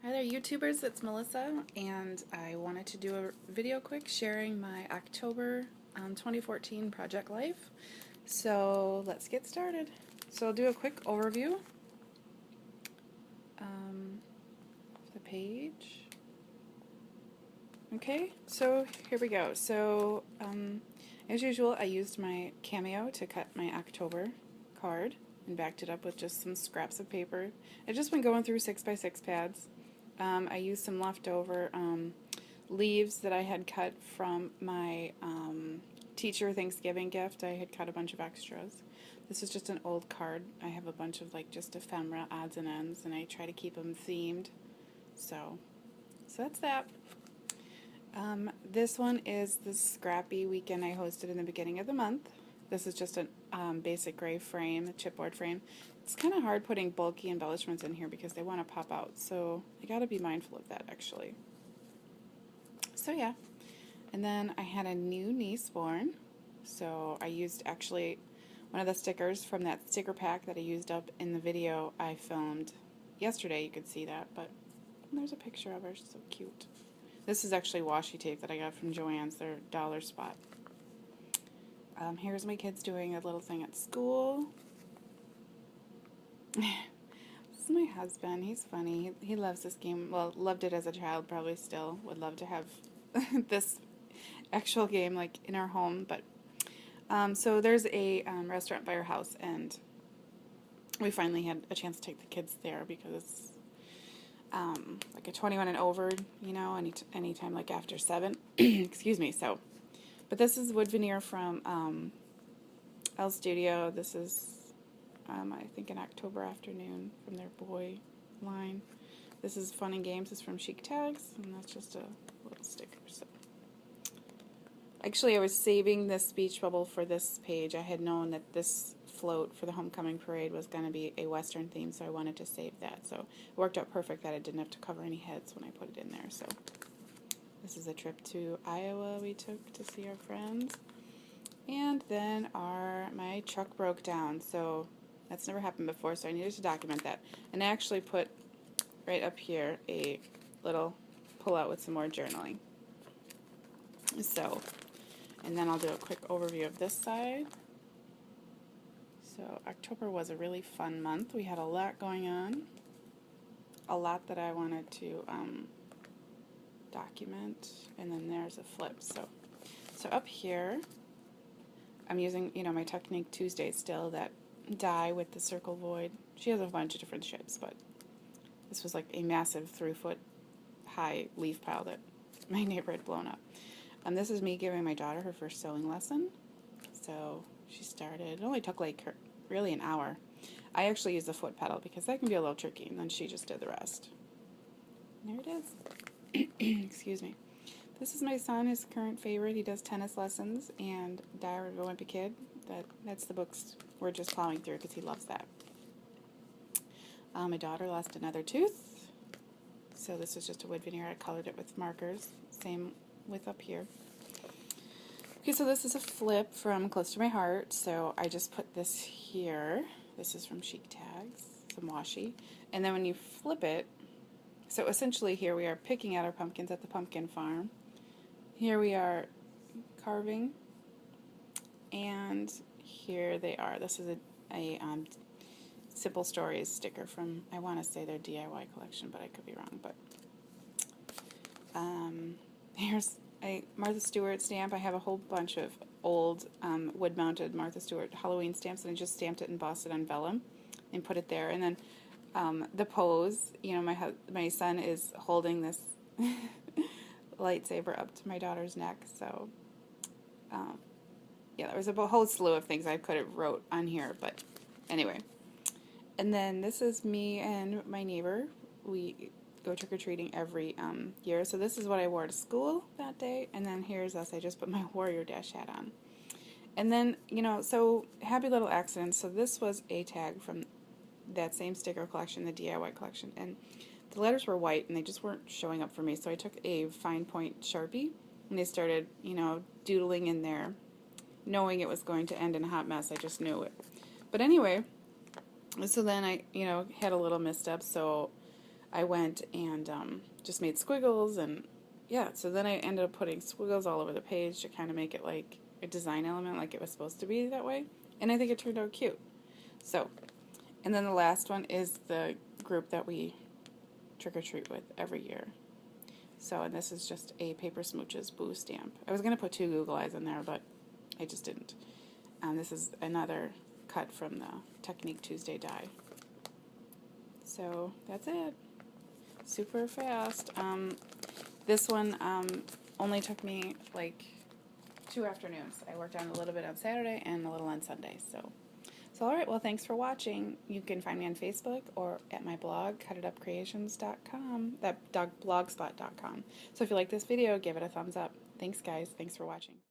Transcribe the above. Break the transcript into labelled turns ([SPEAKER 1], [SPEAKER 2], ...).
[SPEAKER 1] Hi there YouTubers, it's Melissa and I wanted to do a video quick sharing my October 2014 project life. So let's get started. So I'll do a quick overview of the page. Okay, so here we go. So as usual I used my Cameo to cut my October card and backed it up with just some scraps of paper. I've just been going through 6x6 pads. I used some leftover leaves that I had cut from my teacher Thanksgiving gift. I had cut a bunch of extras. This is just an old card. I have a bunch of like just ephemera odds and ends, and I try to keep them themed. So that's that. This one is the scrappy weekend I hosted in the beginning of the month. This is just a basic gray frame, a chipboard frame. It's kind of hard putting bulky embellishments in here because they want to pop out, so I got to be mindful of that actually. So yeah, and then I had a new niece born, so I used actually one of the stickers from that sticker pack that I used up in the video I filmed yesterday. You could see that, but there's a picture of her. She's so cute. This is actually washi tape that I got from Joann's, their dollar spot. Here's my kids doing a little thing at school. This is my husband. He's funny. He loves this game. Well, loved it as a child, probably still would love to have this actual game like in our home. But so there's a restaurant by our house, and we finally had a chance to take the kids there because like a 21 and over, you know, anytime like after 7. Excuse me. So, but this is wood veneer from El Studio. This is I think an October afternoon from their boy line. This is Fun and Games. It's from Chic Tags, and that's just a little sticker. So, actually, I was saving this speech bubble for this page. I had known that this float for the homecoming parade was going to be a Western theme, so I wanted to save that. So it worked out perfect that I didn't have to cover any heads when I put it in there. So this is a trip to Iowa we took to see our friends, and then my truck broke down. So that's never happened before, so I needed to document that. And I actually put right up here a little pull-out with some more journaling. So, and then I'll do a quick overview of this side. So October was a really fun month. We had a lot going on. A lot that I wanted to document. And then there's a flip. So up here, I'm using, my Technique Tuesday still, that die with the circle void. She has a bunch of different shapes, but this was like a massive 3-foot high leaf pile that my neighbor had blown up. This is me giving my daughter her first sewing lesson. So she started, it only took like really an hour. I actually used the foot pedal because that can be a little tricky, and then she just did the rest. And there it is. Excuse me. This is my son, his current favorite. He does tennis lessons and Diary of a Wimpy Kid. That's the books we're just plowing through because he loves that. My daughter lost another tooth. So this is just a wood veneer. I colored it with markers. Same with up here. Okay, so this is a flip from Close to My Heart. So I just put this here. This is from Chic Tags, some washi. And then when you flip it, so essentially here we are picking out our pumpkins at the pumpkin farm. Here we are carving, and here they are. This is a Simple Stories sticker from, I want to say their DIY collection, but I could be wrong. But here's a Martha Stewart stamp. I have a whole bunch of old wood-mounted Martha Stewart Halloween stamps, and I just stamped it and embossed it on vellum and put it there. And then the pose, my son is holding this lightsaber up to my daughter's neck. So yeah, there was a whole slew of things I could have wrote on here, but anyway. And then this is me and my neighbor. We go trick-or-treating every year. So this is what I wore to school that day. And then here's us. I just put my Warrior Dash hat on. And then, so Happy Little Accidents. So this was a tag from that same sticker collection, the DIY collection. And the letters were white, and they just weren't showing up for me. So I took a fine point Sharpie, and I started, doodling in there, knowing it was going to end in a hot mess. I just knew it. But anyway, so then I, had a little misstep. So I went and just made squiggles, and yeah, so then I ended up putting squiggles all over the page to kind of make it like a design element, like it was supposed to be that way, and I think it turned out cute. So, and then the last one is the group that we trick-or-treat with every year. So, and this is just a Paper Smooches Boo stamp. I was going to put 2 Google eyes in there, but I just didn't. This is another cut from the Technique Tuesday die. So, that's it. Super fast. This one only took me like 2 afternoons. I worked on a little bit on Saturday and a little on Sunday. So alright, well, thanks for watching. You can find me on Facebook or at my blog, cutitupcreations.com, blogspot.com. So if you like this video, give it a thumbs up. Thanks, guys. Thanks for watching.